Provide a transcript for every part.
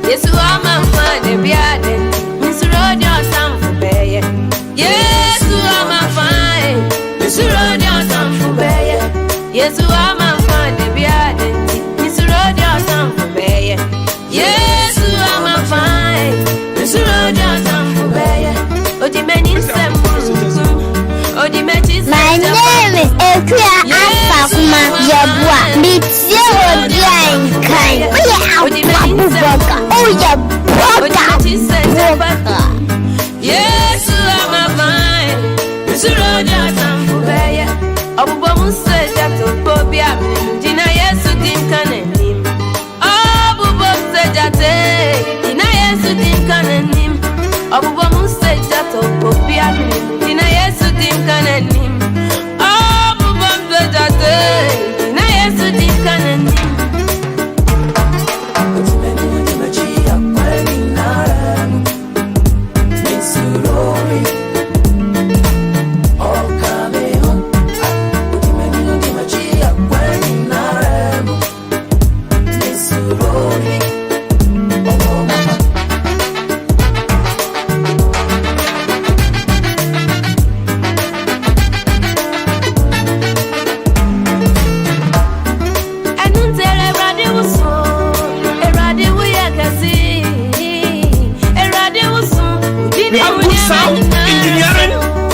Yesu amafane biade Misurodio samfubeye Yesu amafane Misurodio samfubeye Yesu amafane biade Misurodio samfubeye Yesu amafane Misurodio samfubeye Odi meni sembu Odi mechi sembu My name is Ahenkan Kwame Yeboah. Metie Odi Ahenkan. Odi Abuboka. Yesu amafane Misurodio samfubeye Abubo museja topobia Dina Yesu dinkanenim Abubo museja te Dina Yesu dinkanenim Abubo museja topobia Dina Yesu dinkanenim Abubo museja te Dina Yesu dinkanenim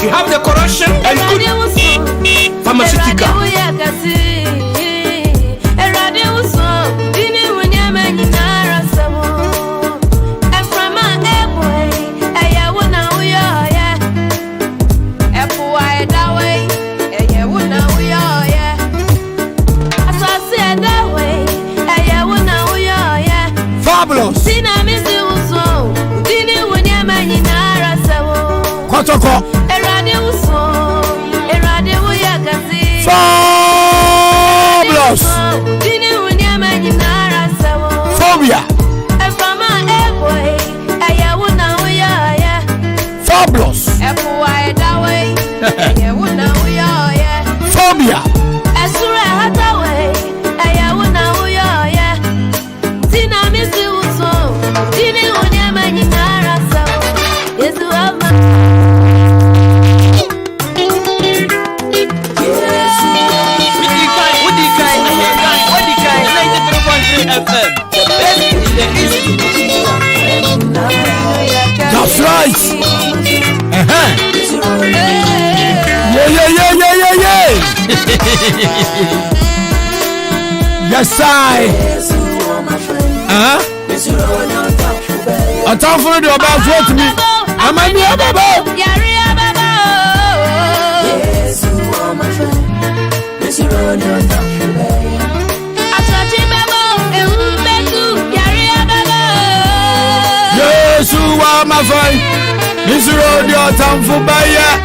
You have the corruption and good pharmaceutical. Fabulous. Kotoko. Fabulous. Phobia. Fabulous. Phobia. That's right. Yeah. Yes, I. A time for you about what to me. I'm a new baba. Yesu wa mafai Misurodio tamfubaya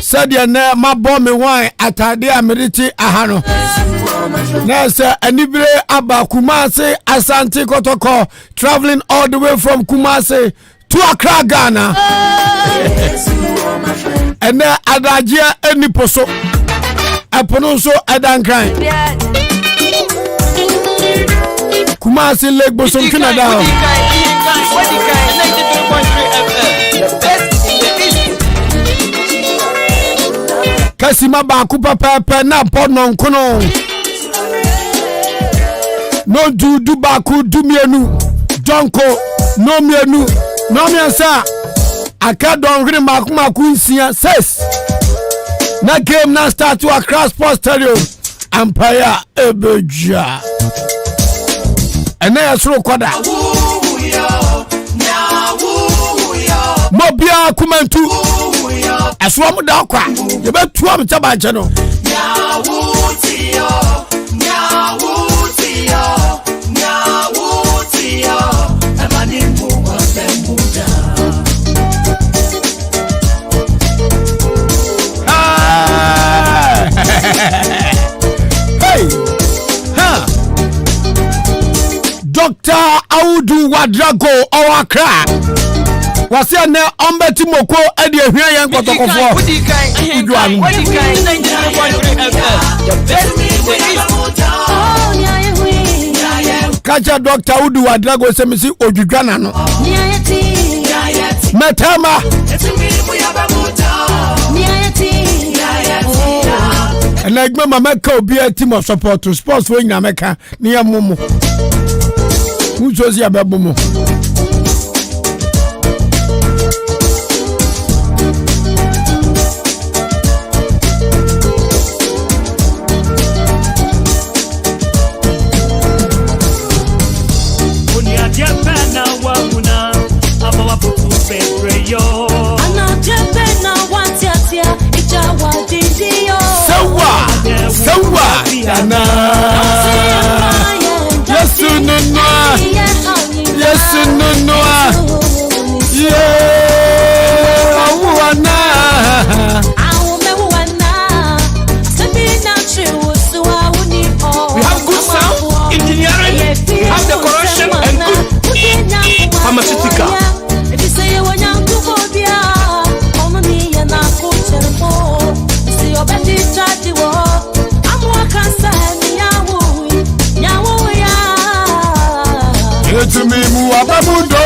Sadia ne mabo me wan atade ameriti ahano Nessa anibre aba Kumasi Asante Kotoko traveling all the way from Kumasi to Accra, Ghana. And then adajia eniposo Apononso Adankan Kumasi Lake Bosom Canada. Kasima bakupa pepe na pono nkono. No du baku du mienu. Donko no mienu. No miensa. Aka dongri maku nsia ses. Na game na start to across post stadium. Empire Ebeja. Ene yasro kwada. Mobia kumantu. Aswa mu da kwa. Ye betu am taba nche no. Hey. Ha. Dr. Audu Wadrago Owakra. Wasi ane ombeti moko edi ehwe yen kotokofo. kacha doctor Udu Wadrago semisi ojudwana no metama and like mama ka obi a team of support to sports for nya meka ne ya momo mu zozi ababomo Sawa yana Yesu nunua yeah wana We have good sound, engineering, we have decoration and good pharmaceutical. To me muabamudo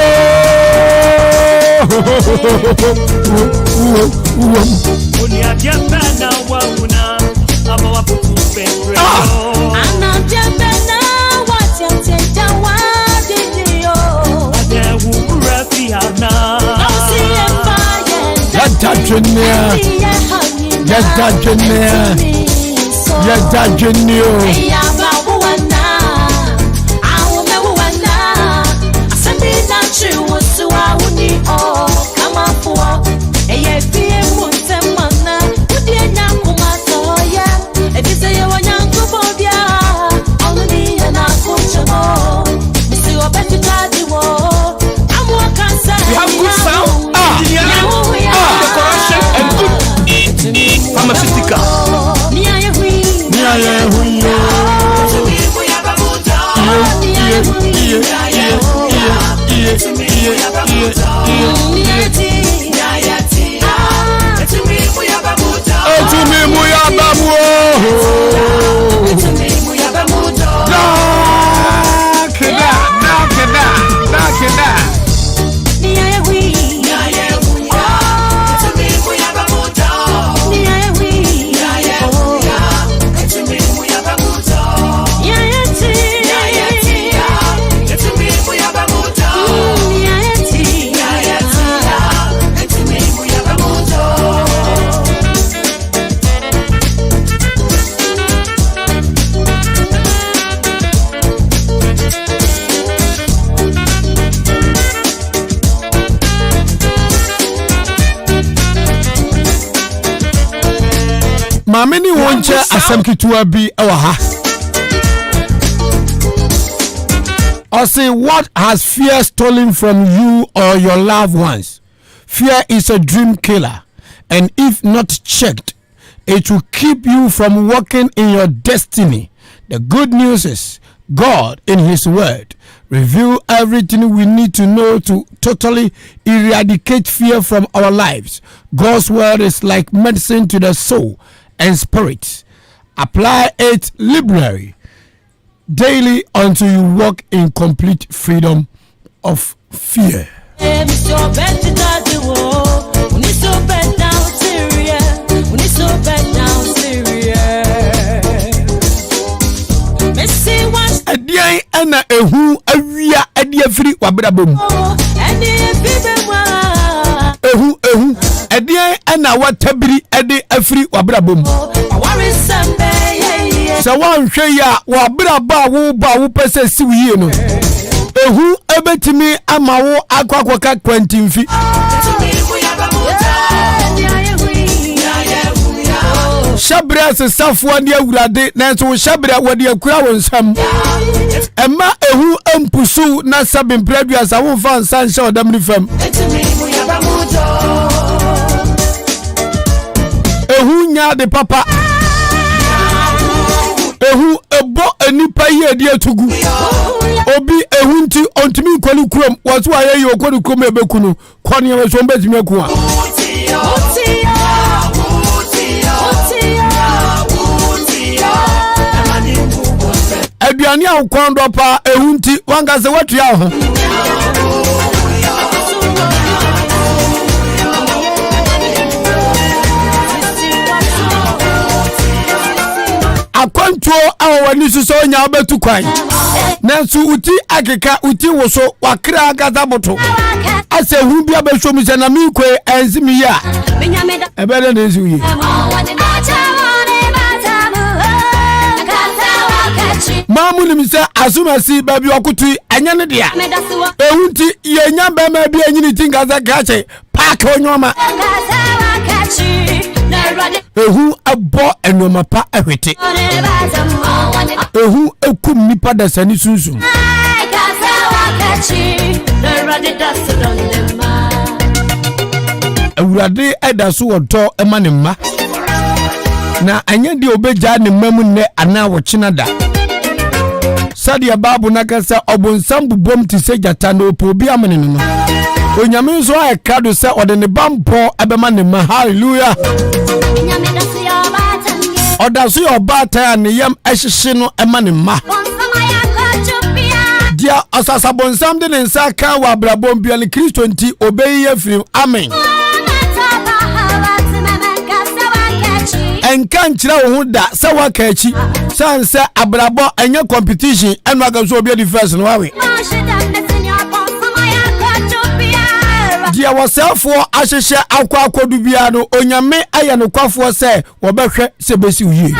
Mameni wonche asemkitua bi ewa I say, what has fear stolen from you or your loved ones? Fear is a dream killer, and if not checked, it will keep you from walking in your destiny. The good news is God in his word reveal everything we need to know to totally eradicate fear from our lives. God's word is like medicine to the soul and spirit. Apply it liberally daily until you walk in complete freedom of fear. Adian ana ehu awia adi afiri wabrabom. Ehu adian ana watabiri adi afiri wabrabom. So one hwe ya wabraba wo pese siwiye no. Ehu ebetimi ama wo akwakwaka kwantimfi. Shabra se safo ane awurade nanso shabra wode akura wonsam. Ema ehu empusu na sabimpradua wo fa nsan hye odam ni fam. Ehu nya de papa. Ehu ebo enipa ye de atugu. Obi ehu nti ontimi kwani kurom waso aye yo kwani kurom ebekunu kwani we so mbetimi akuwa. aduane a ukondo pa ehunti wanga se watu ya ho akwantuo awani suso nya obetu kwan nansu uti akeka uti woso wakra gaza boto ase hu bia behwom se na mi kwe enzimi ya ebere na ezu yi mamu ni misa asumasi babi okutu anya ne dia ehunti yenya bema bia nyini tingaza kache pack onyoma ehu abo enoma pa ehwete ehu ekum nipa da sani sunsun awurade eda so wodo ema ne mma na anya de obeja ne mamu ne ana wo chinada sadia babu nakasa obonsam bubom ti se jata no po bi amene no onyame nso ayekado se ode ne bampo ebema ne ma hallelujah oda so yo bata ne yam ehyehye no ema ne ma dia asasa bonsam de ne nsa ka wa brabom bia ne Kristo nti obeyi afrim amen enka nkyira wo hu da se waka achi sanse abrabo anya competition enu aga so obi di first no wawe dia wasafo ahyehye akwa akodu bia no onyame aya no kwafo se wo behwe se besi uye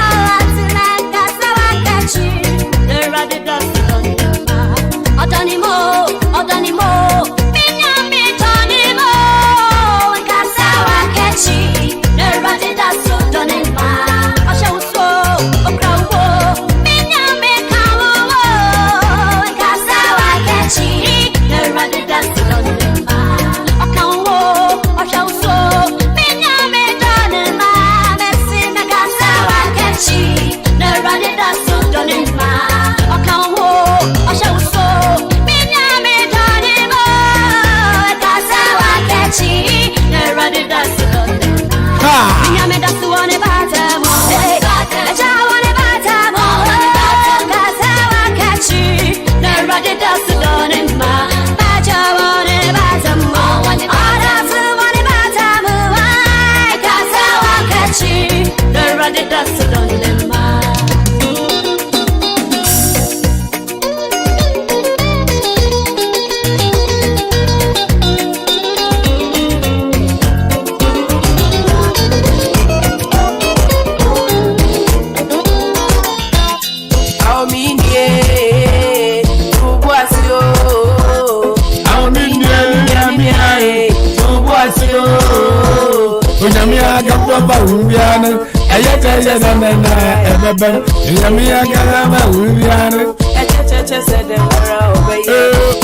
Onyamia gaba ubiana ayata na ebeben onyamia gaba ubiana echeche sedera obeye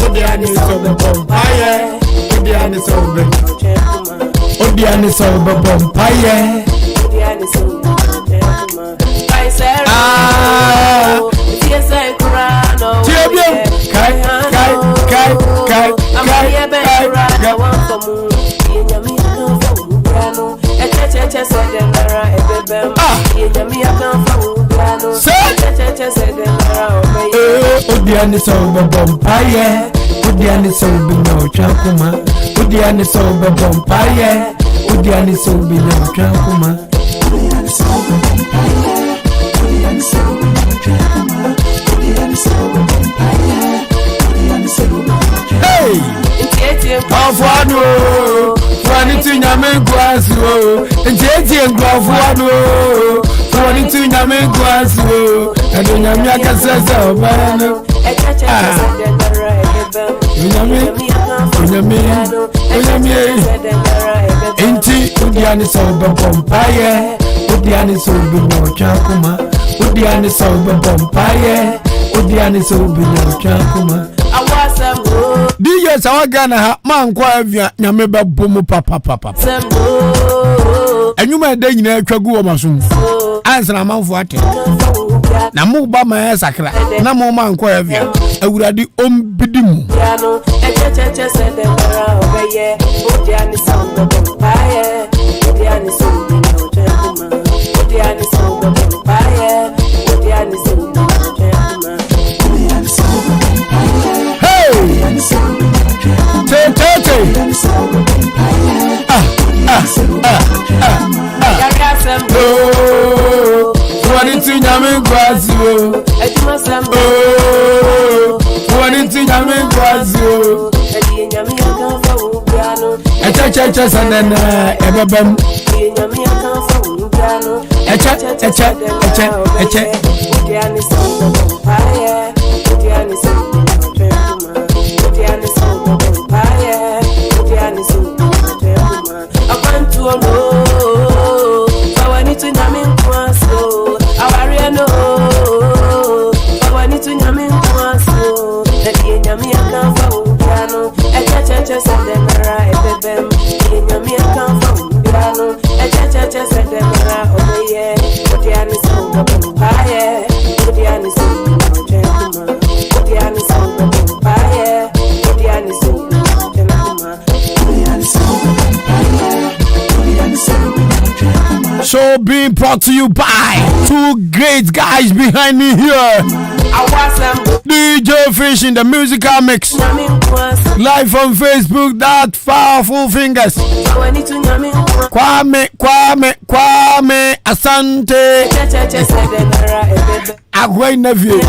odiani sobe bompaye odiani sobe odiani sobe bompaye odiani sobe ah tiesa kurano tiebie kai Odiani sobe bompaye odiani sobe no chakuma odiani sobe bompaye odiani sobe no chakuma odiani sobe bompaye odiani sobe no chakuma odiani sobe bompaye odiani sobe hey Afuano, Fuani to Yamenguasu, and Jeti and Guafuano, Fuani to Yamenguasu, and Yamaka says, oh, man. Inti Udiani sober bompaye, Udiani sober no chakuma, Udiani sober bompaye, Udiani sober no chakuma. DJ Sawagana ha man kwa avia nyame bebomu papa enyuma de nyina atwagu wo masum ansana manfo ate na mu ba ma sakra na mu man kwa avia awurade ombidimu echeche sedera obeye odiani sound bompaye odiani sound no chekuma odiani sound bompaye odiani sound no chekuma kwasio. Wani ti nyame kwasio. Echa sanana ebebem. Echa. So being brought to you by two great guys behind me here. DJ Fish in the musical mix. Live on Facebook, that powerful fingers. Kwame, Asante. Agway Neville.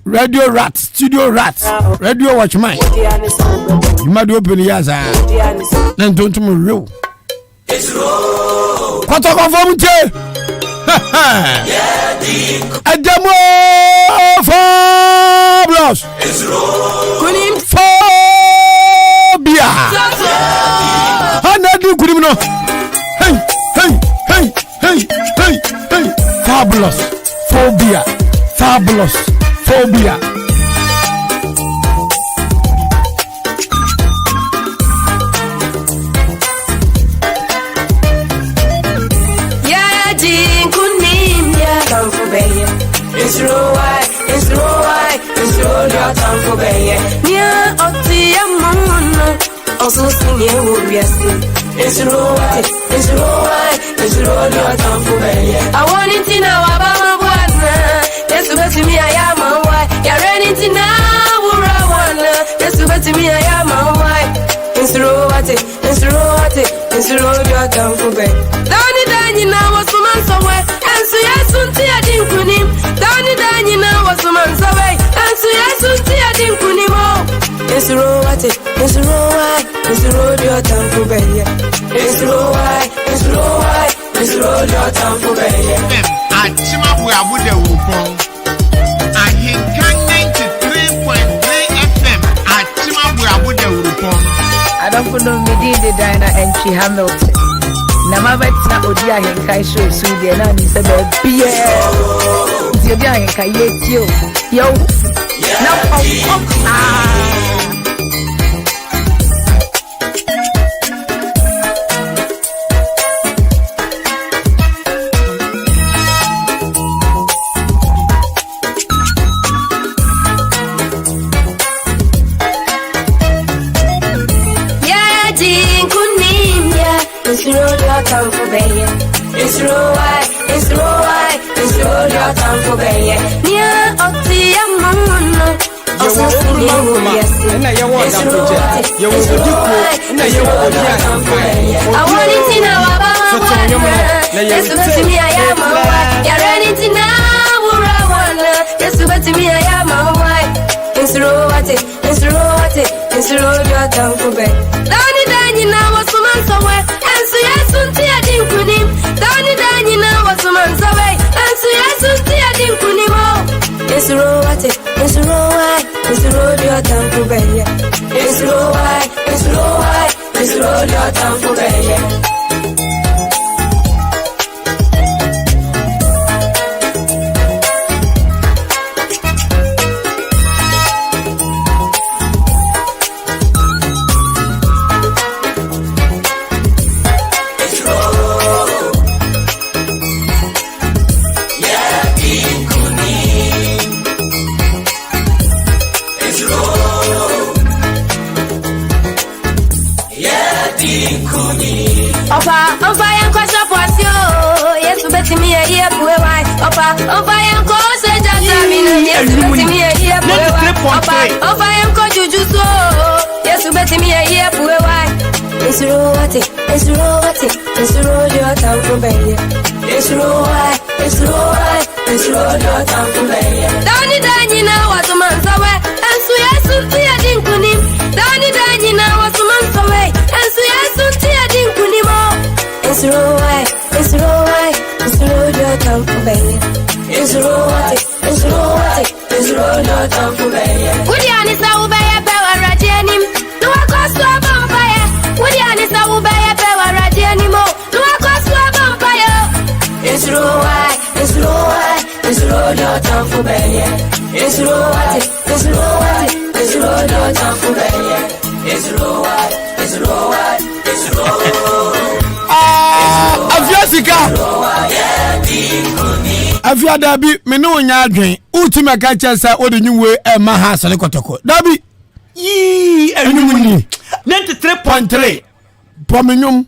Radio Rats, Studio Rats, Radio Watchman. You might open your eyes. Then don't tomorrow. It's roll. Quanto conforme te? A demo fabulous. It's roll. Kunim phobia. Anadu kunim no. Hey. Fabulous. Phobia. It's roll your tongue for Bay. Near Odi Ahenkan also sing you, yes. It's roll your tongue for Bay. I want it in our Baba. Yes, to me, I am a wife. You're running now, yes, to me, I am a wife. It's roll your tongue for Bay. Danny now was some months away, and so yes, soon I didn't put him. Danny now was some months away, and so yes, soon I didn't put him all. It's roll your tongue for Bay. It's roll your tongue for Bay. At Chimabwe Abude Wupon, Ahenkan 93.3 FM at Chimabwe Abude Wupon. I don't know me the Diana and she Hamilton. Namabetina Odi Ahenkan show so the na ni se be Odi Ahenkan yetio. Yo. Now it's roll your tongue for Bay. It's roll your tongue for Bay. Near Odi Ahenkan also sing you, yes. I want it in our Baba. Yes, to me, I am a wife. You're running now, yes, to me, I am a wife. It's roll your tongue for Bay. Danny now was some months away, and so yes, soon I didn't put him. Danny now was some months away, and so yes, soon I didn't put him all. It's roll your tongue for Bay. It's roll your tongue for Bay. Opa yan kwa shopwasyo. Yes, beti mi e ye puwe wai. Opa yan ko se jata mino. Yes, beti mi e ye puwe wai. Opa yan ko jujuso. Yes, beti mi e ye puwe wai. It's roll your tongue for Bay. It's roll Dani dani na watu mansawe, ensu yesu tia dinkuni. Dani dani na watu mansawe, ensu yesu tia dinkuni mo. Ensu roai, ensu roai, ensu rojo tampubeye. Ensu roate, ensu roate, ensu rojo tampubeye. Udiani sa ubeye pewa radianim, nuwa koswa bampaya. Udiani sa ubeye pewa radianimo, nuwa koswa bampaya. Ensu roai, ensu roai. It's road your time for baby. It's road, it's road, it's road your time for baby. It's road, it's road, it's road. Afiasika. Afia dabi me no nya adwen. Ultima ka chesa odi nywe e ma ha sale kotoko. Dabi. Yi enumuni. 93.3. Pomenyum.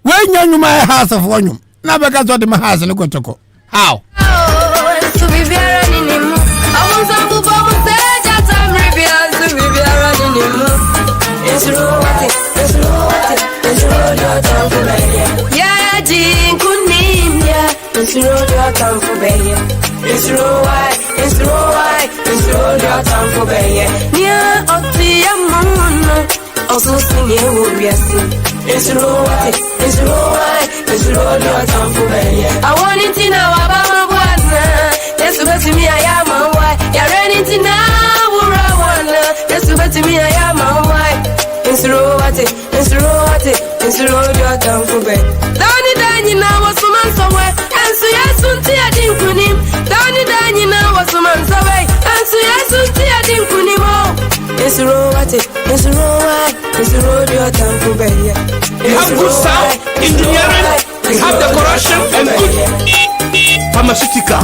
We nya nyuma e ha safo nyum. Na be ka so de ma ha sale kotoko. How? To be very anymore. I want some people say that I'm revealed to be very anymore. It's road, it's road, it's road your time for baby. Yeah, Jinkunim, yeah. It's road your time for baby. It's road, it's road, it's road your time for baby. Yeah, Odi Ahenkan also sing it will be a sin. It's road, it's road, it's road your time for baby. I want it to know about my one. Yes, to me, I am my wife. You're running to now, we're a one. Yes, to me, I am my wife. It's road, it's road, it's road, you're down for bed. Danny, Danny, now was some months away. And so, yes, soon, I didn't put him. Danny, Danny, now was some months away. And so, yes, soon, I didn't put him all. It's road, it's road, it's road, you're down for bed. We have good sound, engineering, we have decoration, and good pharmaceutical.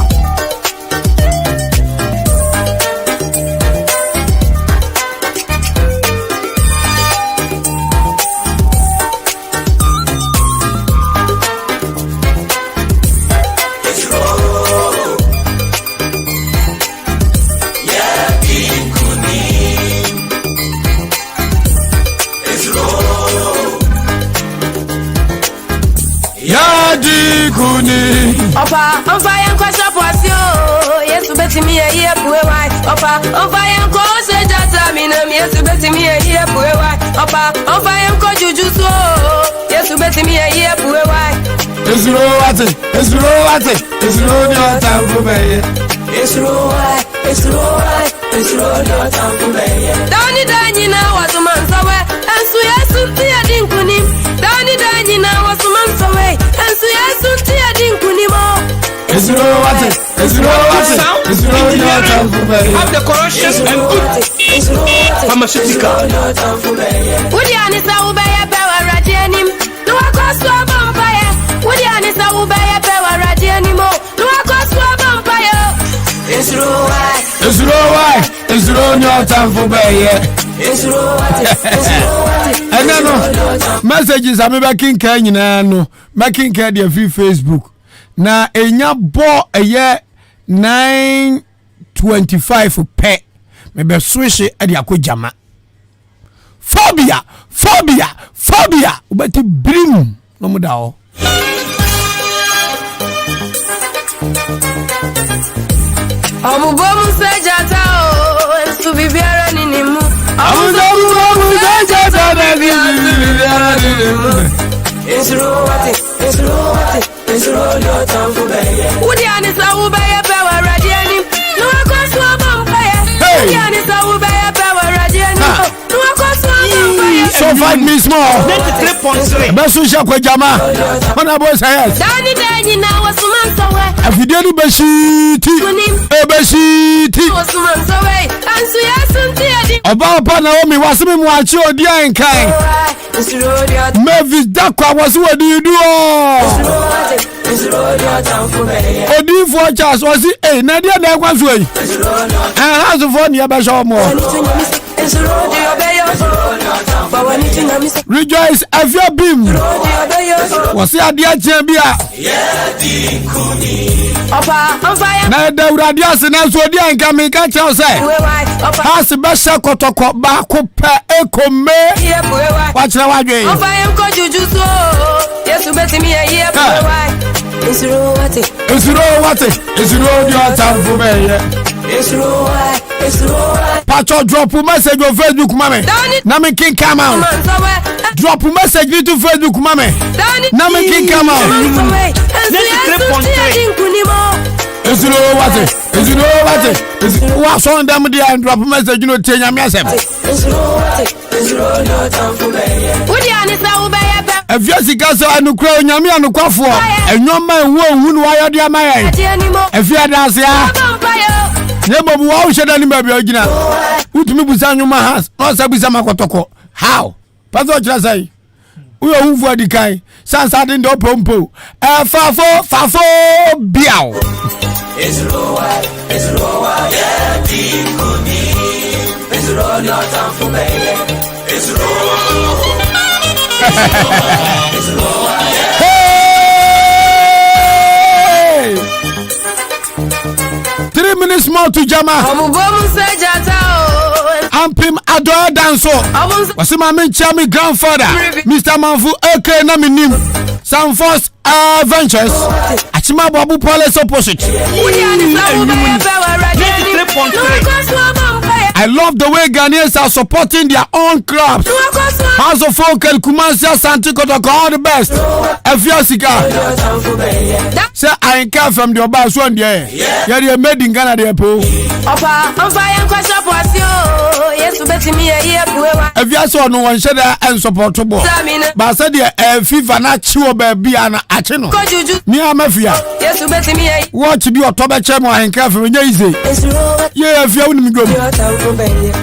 Opa, on fire and crash up was yo. Yes, to bet me a year, poor wife. Opa, on fire and crash a jatamina. Yes, to bet me a year, poor wife. Opa, on fire and crash you so. Yes, to bet me a year, poor wife. It's road, it's road, it's road your time for baby. It's road, it's road, it's road your time for baby. Danny, Danny, now was a month away. And so, yes, to tia dinkuni. Danny, Danny, now was a month away. And so, yes, to tia dinkuni. It's road, it's road, it's road your time for baby. Have decoration and good pharmaceutical. Udiani sa ubeye pewa radianim. Nuwa koswa vampire. Udiani sa ubeye pewa radianimo. Nuwa koswa vampire. It's road, it's road, it's road your time for baby. it's road, it's road. And then messages I'm making Kenya no making Kenya via Facebook. Na enya bo eye 9:25 pe me be switch e dia ko jama phobia ubati brim no muda o Amubomu sejata o ensu bibiara ninimu. Amubomu sejata bibiara ninimu. It's road, it's road. It's road your time for baby. Udiani sa ubeye pewa radianim. Nuwa koswa vampire. Udiani sa ubeye pewa radianim. Nuwa koswa vampire. So 5 minutes more. 93.3. Besu shakwa jama. Mana boy say yes. Danny Danny na wasumansawe. Afidelu beshiti. Beshiti. Wasumansawe. Ansu yasunti adi. Oba na omi wasimi mwachi Odi Ahenkan. Mavis dakwa wasu wadi duo. Odi for chas wasi na dia na kwa so yi. Hasu for ni aba show mo. Rejoice if you beam. Was it a dear Jambia? Now the radias and as well, and coming catch us. Has the best kotoko back up echo me. Watch the way. Yes, you bet me a year. It's what it. It's road your time for me. It's right. Pacho drop a message on Facebook, mommy. Nami King come out. Drop a message to Facebook, mommy. Nami King come out. It's what's on them there and drop a message, you know, tell your message. If you see Gaza and Ukraine, Yami and Quaffo, and your man won't wire their man. If you are dancing, never wow, should any baby original. Put me beside your house, not Sabizama Kotoko. How? Pazo say, we are who for the guy. Sans I didn't do pompo. Fafo, biao. It's raw, yeah, it's raw, not time for baby. It's raw. It's raw, yeah. Hey! 3 minutes more to Jama. Ampim adore danso. Wasi mami chami grandfather. Mr. Manfu AK na minim. Sanfos Ventures. Achima Babu Palace opposite. I love the way Ghanaians are supporting their own clubs. House of Folk and Kumasi Santi Kotoko, all the best. Efiasika. Say Ahenkan from the Oba Swan there. Yeah, they made in Ghana there po. Efiaso no one share and supportable. But said the FIFA na chiwo baby ana achino. Ni amafia. Watch the October chemo Ahenkan from easy. Yeah, if you wouldn't go.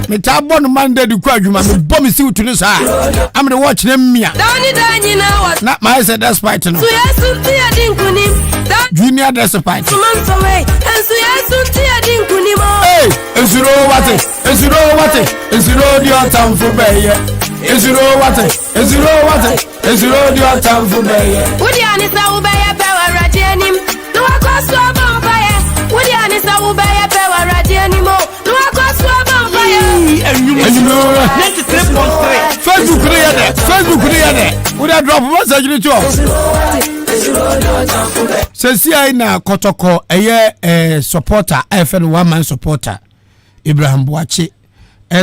Me tabon Monday the quadruma, me bomb is to this side. I'm the watch them. Not my said that's right. Junior despite. Hey, it's what it. It's your time for bay. It's what it. It's your time for bay. Would you understand who buy a power radianim? No, I cost to a vampire. Would you understand who buy a power radianim? No, I cost to a vampire. And you know, Facebook created. Would I drop a message to you? Since I na Kotoko, a supporter, FN 1 man supporter, Ibrahim Boache,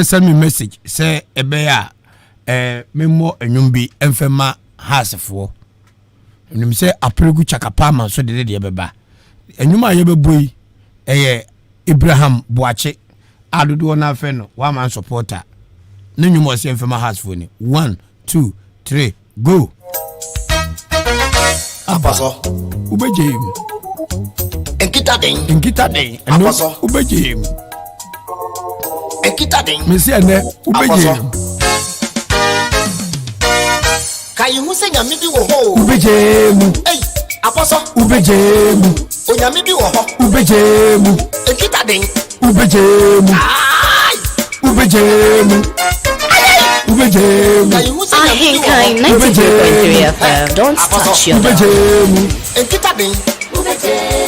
send me message, say a bear, memo and yumbi, enfema has for. And you say a pretty good chakapama, so did the beba. And you might have a boy, Ibrahim Boache, I do one FN 1 man supporter. No, you must say enfema has for 1, 2, 3, go. Apaso Ubejim Enkita ding Apaso Ubejim Enkita ding Mesi ene Ubejim Kai hu se nyame bi wo ho Ubejim Hey Apaso Ubejim Onyame bi wo ho Ubejim Enkita ding Ubejim Ai Ubejim Kai hu se nyame bi wo ho Ahenkan 93.3 FM. Don't touch your Ubejim Enkita ding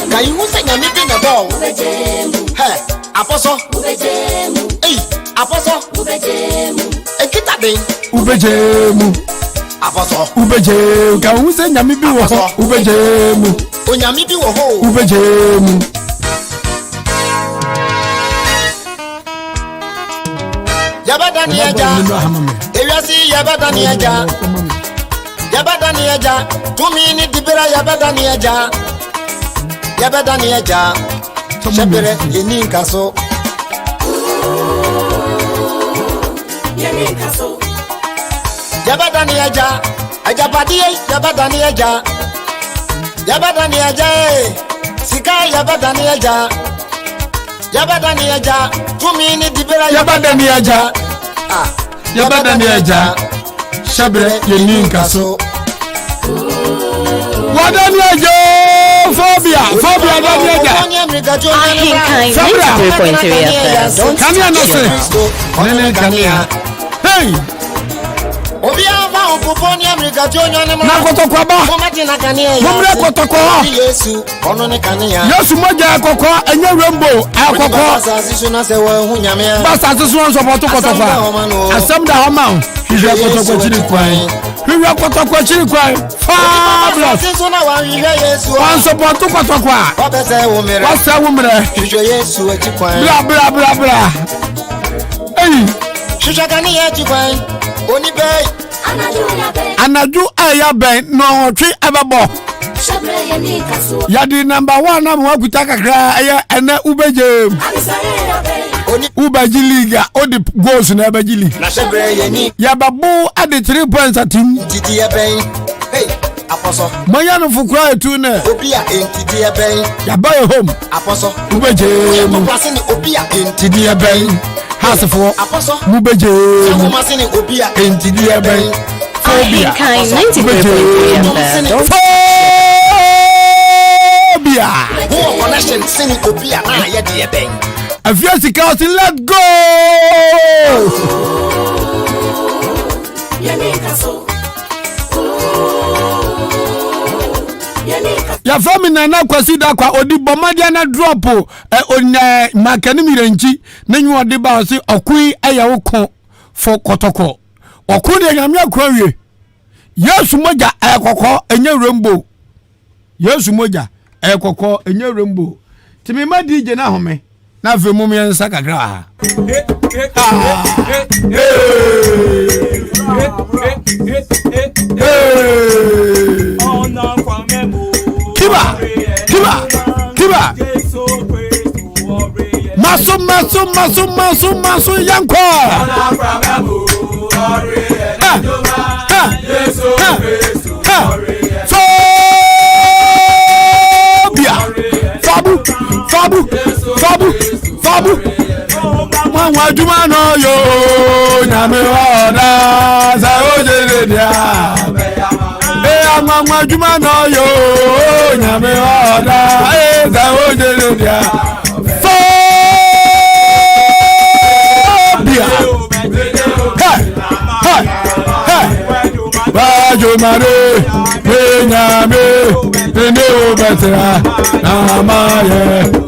Kai hu se nyame bi na do Hey Apaso Hey Apaso Enkita ding Ubejim Apaso Ubejim Ka hu se nyame bi wo ho Ubejim Onyame bi wo ho Ubejim Yabadani aja Ewasi yabadani aja Yabadani aja Tumi ni dibira yabadani aja Yabadani aja Shebere yeni kaso Yabadani aja Ajabadiye yabadani aja Yabadani aja Sika yabadani aja Yabadani aja Tumi ni dibira Yabadani aja Yabadani aja Shabre yeni kaso Wadani aja Phobia Dani aja Ahenkan 93.3 FM. Don't Kanya no touch your say Nene Kanya Hey Obia ba opoponi America jonyo ne na kotokwa ba momati na kane ya mumre kotokwa Yesu ono ne kane ya Yesu moja kokwa enye rainbow akokwa asasi na se wo hu nyame ya basa asasi no so boto kotokwa asem da homa hihwe kotokwa chiri kwan hihwe kotokwa chiri kwan fabulous asasi na wa hihwe Yesu wanso boto kotokwa obese wo mere wasa wo mere hihwe Yesu achi kwan bla ei hihwe kane ya achi kwan oni bay Anaju aya ben no twi ebebo yadi number 1 na mo akuta kakra aya ene ubejem ubeji liga odi goals na ubeji league na shebre yeni ya babu ade 3 points atim titi ya ben hey aposo moya no fukura etu na obia entiti ya ben ya buy home aposo ubejem mo pasini obia entidi ya ben hasefo aposo mubejem mo masini obia entidi ya ben phobia Ahenkan 93.3 FM. Don't phobia who connection sini obia na ya de ben afiasi chaos let's go ya famina na kwasi da kwa odi bomadia na drop onya makani mirenchi na nyu odi ba si okui eya woko for kotoko okuni enyame akwawie Yesu moja ekoko enye rainbow Yesu moja ekoko enye rainbow timi ma DJ na home na vemu me nsa kakra ha Kiba maso yanko Fabu mwa juma no yo nyame oda za ojele dia mwa juma no yo nyame oda za ojele dia Bajo mare nyame ene obetera na maye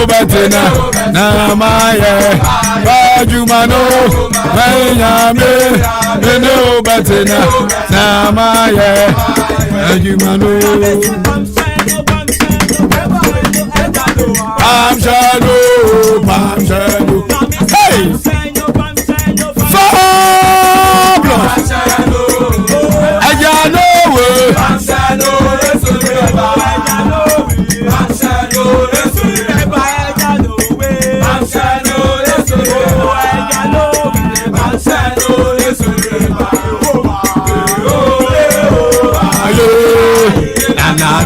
Betena na maye bajumano mayame eno betena na maye bajumano pam shadow hey Fablo ajano we pam shadow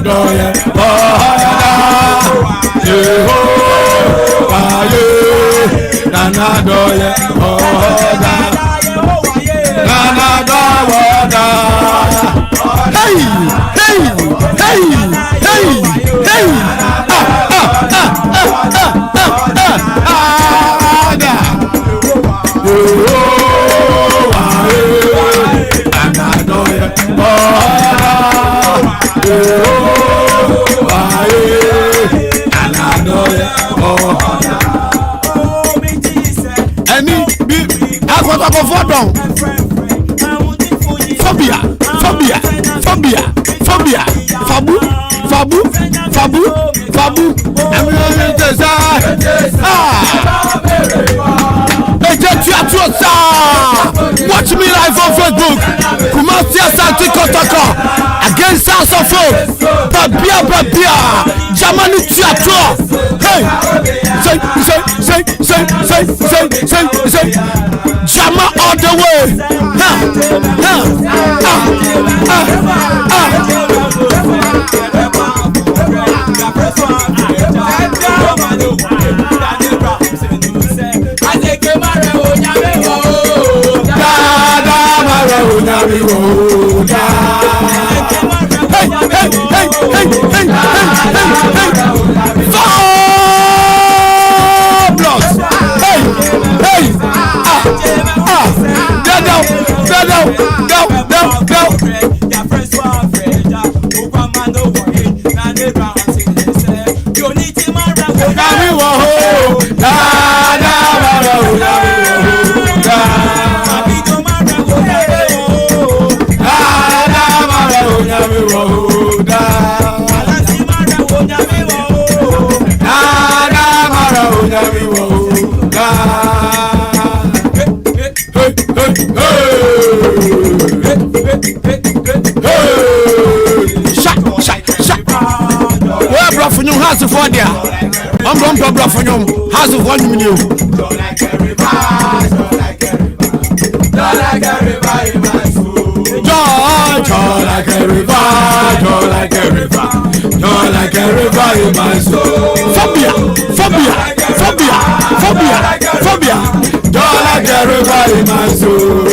Doye Nana doye Fabu watch me live on Facebook Kumasi Asante Kotoko against House of Hope Babia Germany Theatre hey say Jama all the way House of one, House of 1 million. Don't like a river in my soul. Don't like a river in my soul. Phobia. Don't like a river in my soul.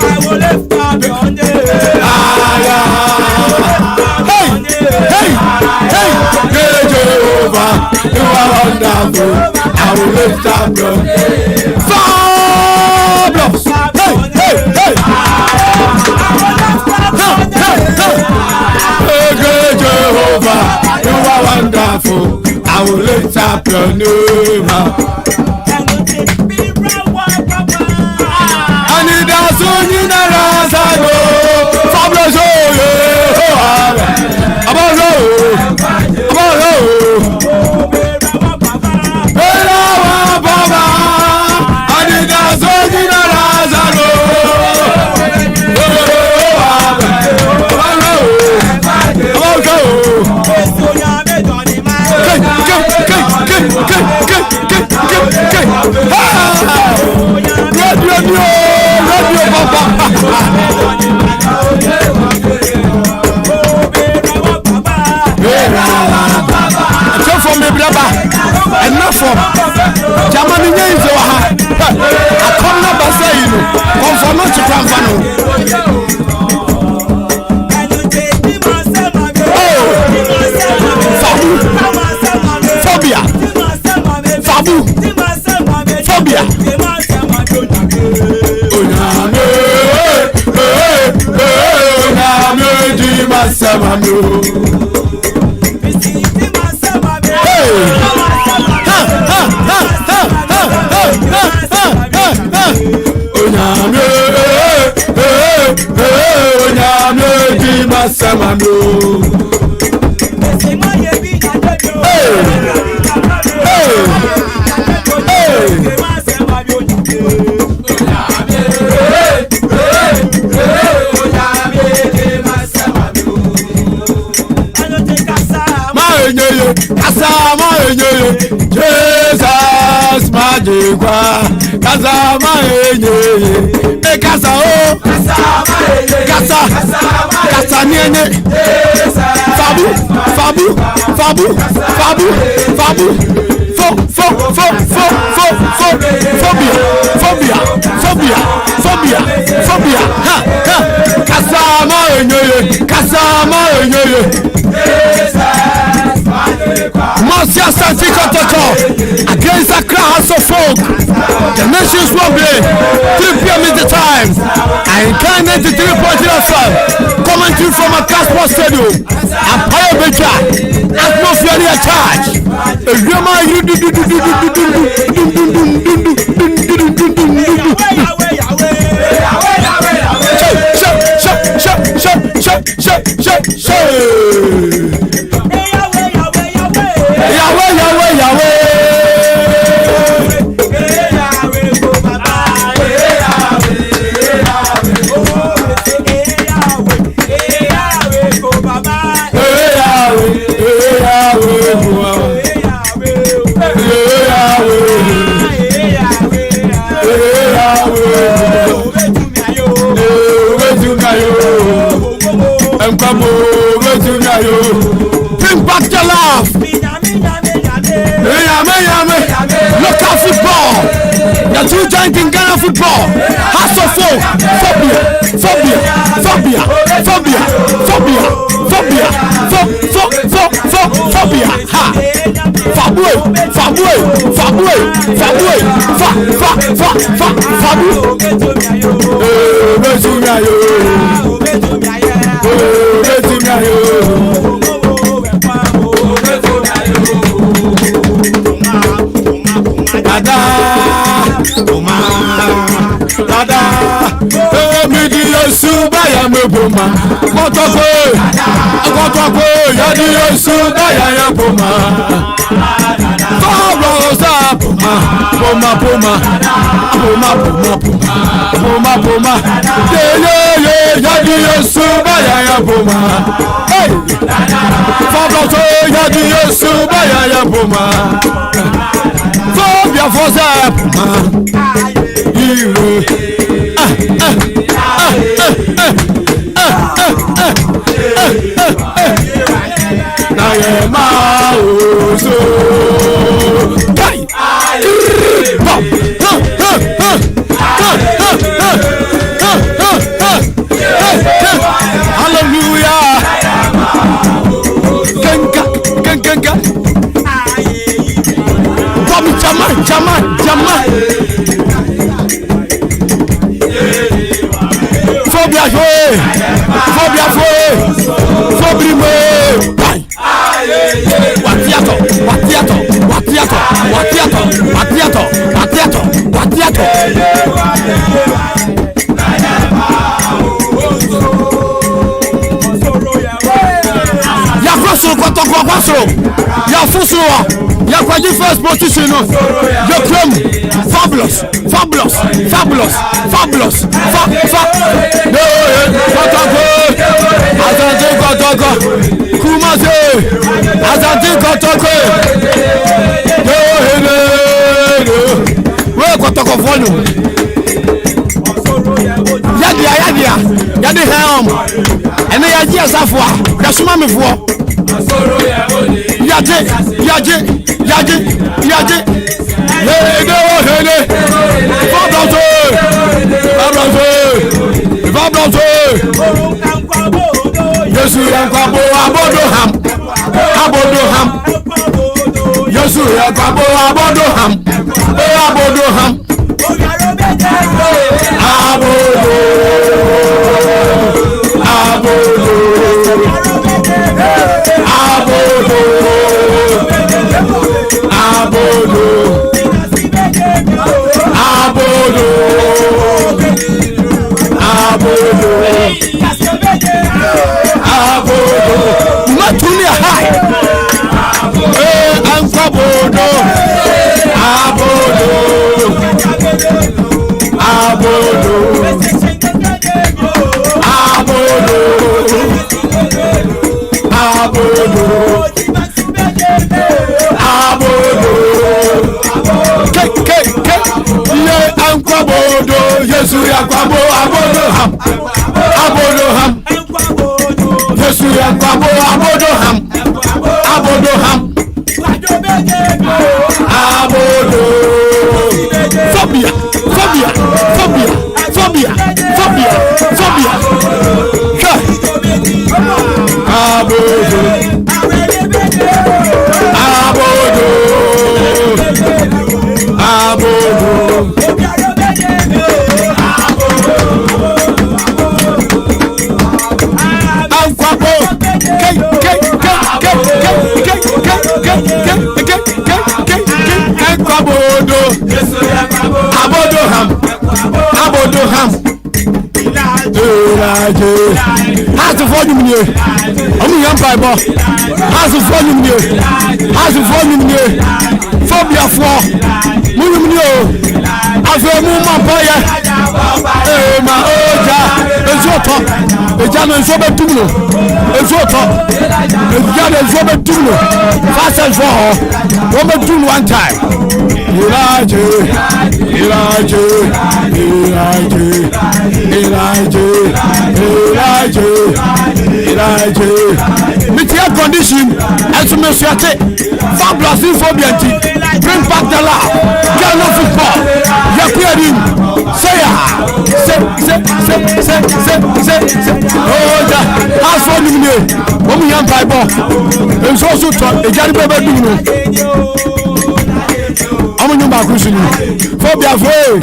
I will lift up your name. Hey, Jehovah, you are wonderful. I will lift up your name. fabulous. Hey. Jehovah, you are wonderful. I will lift up your name. I need a son in a razado. Fabulous, enough from Germany is I come not say you come for not to come for phobia. Jesus Majigwa Kazama enye Kasa o Kasa niene Fabu phobia Kasama enye Marcia Santico Toto against Accra House of Folk. The nation's wobbling. 3 p.m. is the time. Ahenkan 93.5 coming to you from a Casper Stadium. Empire Beja. Atmosphere charge. Bring back the love. Local football. The two giants in Ghana football. House of Folk. Phobia. First position, you claim fabulous. Yadi helm, and they are just after that's my before. Yaje. Yesu yakwabo abodoham. Yesu yakwabo abodoham. Yesu yakwabo abodoham. Yesu yakwabo abodoham. Phobia. Abodoham. Has the volume here. I'm young Bible. Has the volume here. Phobia for Munio. As a woman boy, my oja, and so top. The German Robert Tuno, and so top. The German Robert Tuno, fast and for Robert Tuno one time. Meteor condition and to me fabulous phobia. Bring back the love. Get no football. Yakurim. Say. Oh, that's what you mean. When we have Bible, and so to a Johnny Baby. I'm on your cushion. Phobia for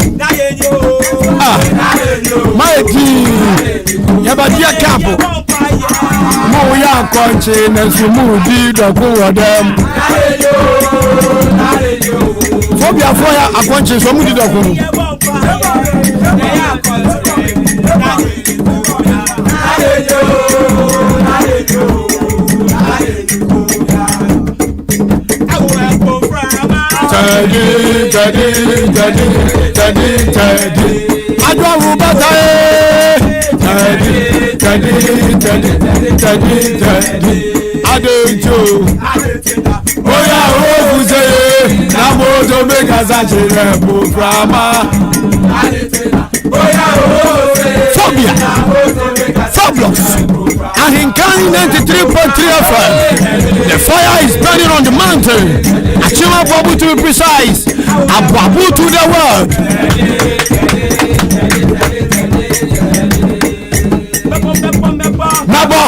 my team. Yabadia Capo. Moya Conche and Sumudi, the poor of them. Phobia for a Conche, Sumudi, the poor. Ahenkan 93.3 FM. The fire is burning on the mountain. Achima Babu to be precise. Ababu to the world. Nabo,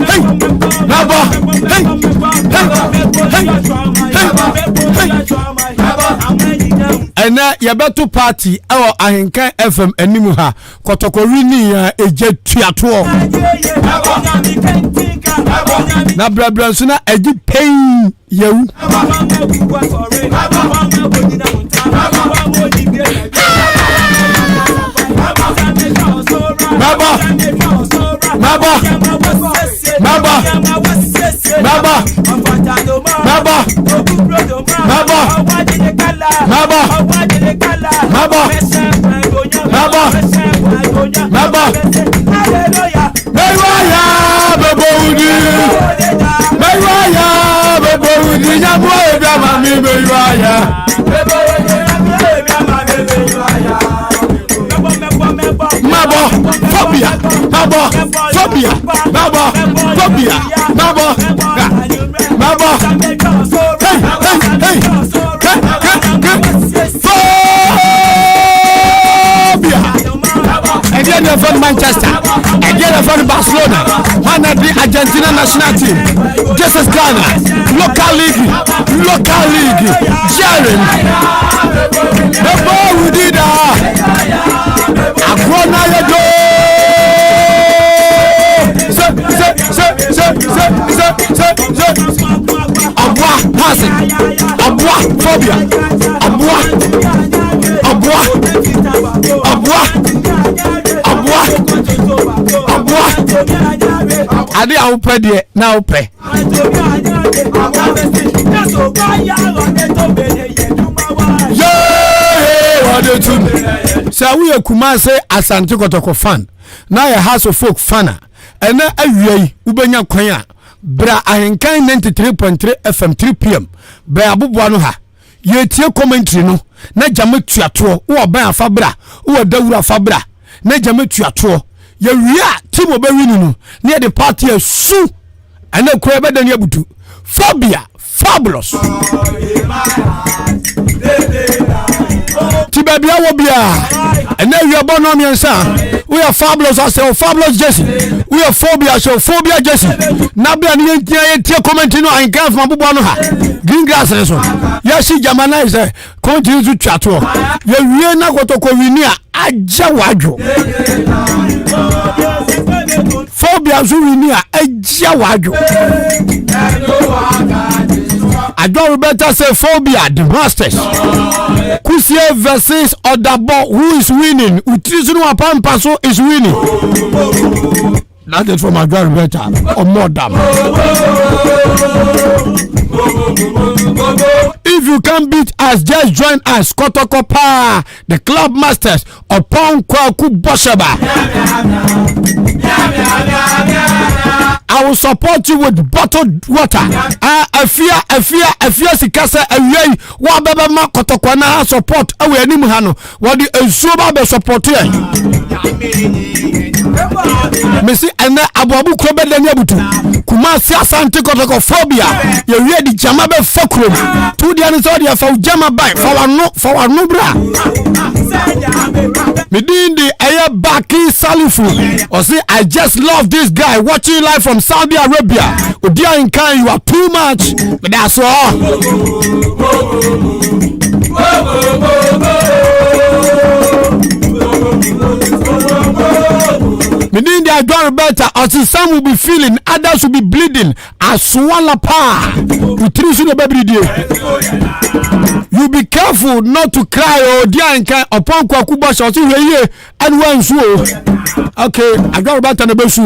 hey, Nabo, hey, and now you better party our Ahenkan FM animuha kotokorini ya eje tuato na brabra suna eji pain yewu from Manchester, again from Barcelona, one of the Argentina national team, Jesus Ghana, local league, Jaren, the ball we did Ade a wopɛ deɛ na wopɛ sɛ woyɛ Kumase Asante Kotoko fan na yɛ House of Folk fan a ɛna awia yi wobɛnya kwan a bra Ahenkan 93.3 FM 3 PM bra aboboa no ha yɛtie commentary no na gyama tuatoɔ wo ban afa bra wo dawura afa bra na gyama tuatoɔ yɛwia team obɛwini no ne the party asu ɛna kura bɛda ne abutu Phobia fabulous ti baby awo bia ɛna wia bɔ no miɛnsa we are fabulous as a fabulous Jesse we are Phobia so Phobia Jesse na bia ne yɛtie comment no Ahenkan from aboboa no ha green grass ne so yɛsi jamana is continue to chat wo yɛwie na kotoko wini a agya wadwo Phobia so wini a agya wadwo I don't better say Phobia the masters Kusie versus Odabo who is winning Utrizunu Apampaso is winning. That is from Adwa Roberta or more damn. If you can beat us, just join us. Kotoko Pa, the club masters upon Kwaku Boshaba. I will support you with bottled water. I fear sikasa away wa baba ma Kotoko na support awe anim ha no. What the ensuba be support here. Messi and Abu Krobe Daniabutu Kumasi Asante Kotoko Phobia. You ready Jama be Fokrum. 2 the answer for Jama by for our no bra. Medin the Air Baki Salifu or say I just love this guy watching live from Saudi Arabia. Odi Ahenkan, you are too much. But that's all. Meaning they are going better. As some will be feeling, others will be bleeding. As swallow pa. You be careful not to cry. Odi Ahenkan upon Kwakuba shall see here and one so. Okay, I got about the best.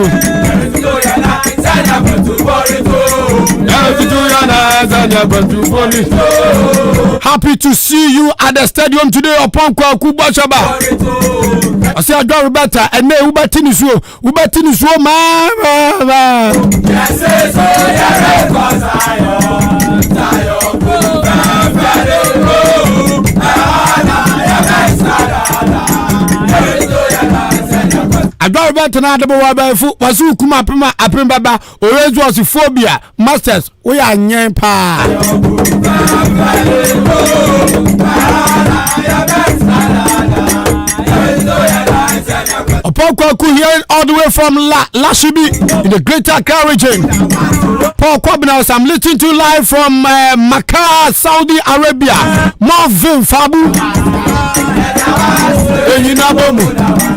Happy to see you at the stadium today upon Kwakuba Shaba. I say I got better and may Ubatini so man. I got better now the foot was who come up Aprimba or was phobia masters. We are nyempa. Paul Kwaku here all the way from Lashibi in the Greater Accra region. Paul Kwabinaus, I'm listening to live from Makkah, Saudi Arabia. Marvin Fabu.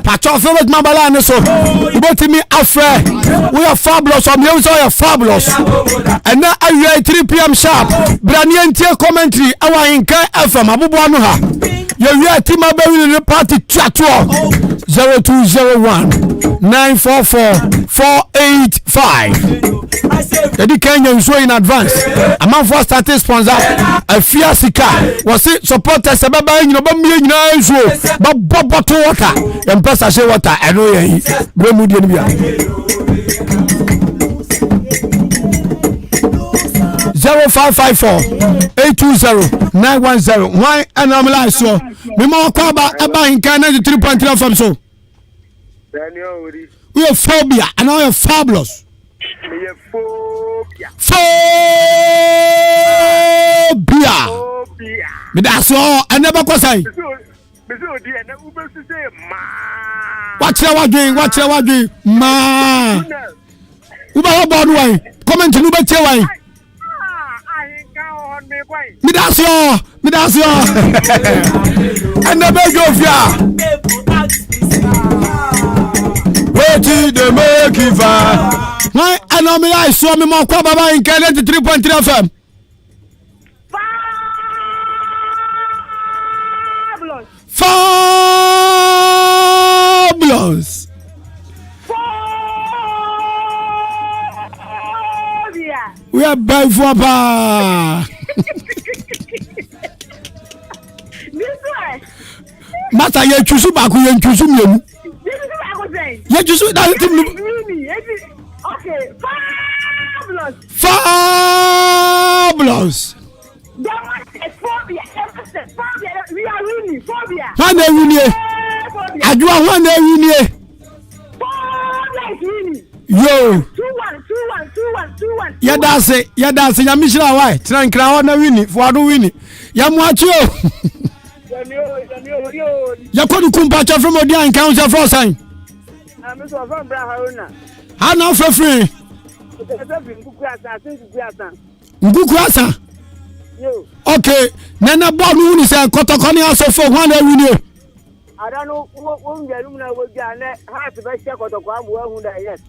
Pacho favorite Mabalane so. But me afraid. We are fabulous. I'm here so are fabulous. And now I 3 p.m. sharp. Braniente commentary. Our Ahenkan FM. Abubu Anuha. You are team in the party chat 0201-944-485. The Kenyan show in advance. A man for starting sponsor. A Fiasika was it supporters about buying your bamboo show. But bottle water and pass a water. I know you. 0554-820-910. Why and I'm like so. Me more kwaba Ahenkan 93.3 FM so. We have phobia and I have fabulous. Phobia. Me that's all. I never go say. Watch your doing. Ma. Uba about way. Comment to Uba Cheway. Me that's all. And never go fear. Wait till the make it far. Why? I know me I saw me more Kwaba Ahenkan 93.3 FM. Fabulous. We are by for ba. Mata ye chusu ba ku ye chusu mienu. Ye chusu da tim. Okay, fabulous. We are winning. Phobia. One day winning. Adua one day winning. Yo. 2-1. Ya dance. Ya mishira why? Tran kra na winning. For do winning. Ya muachi o. Ya kodu kumpa from Odi Ahenkan for first time. I'm from Brahona. How now for free? Nguku asa. Okay, Nana Bonu is a Kotokoni also for one day winning. I don't know who the room now was half the best check of the Kwamu yet.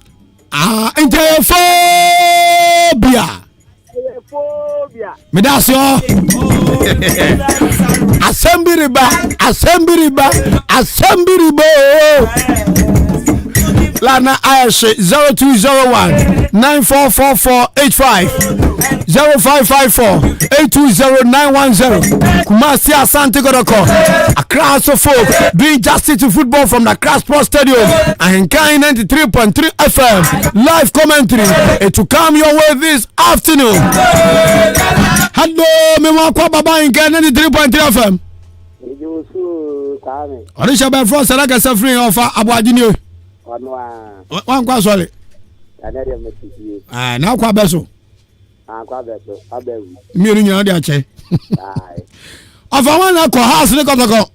Phobia. Medasio. Assembly. Lana Ayeshe 0201-944-485 0554-820-910. Kumasi Asante Godoko. Accra folk doing justice to football from the Accra Sports Stadium. Ahenkan 93.3 FM. Live commentary. It will come your way this afternoon. Hello, me wakwa baba Ahenkan 93.3 FM. Orisha be from Saraka Safri of Abuadini. One kwa sorry. Now kwa beso. Me nyina de ache. Of one na ko house ni kotoko.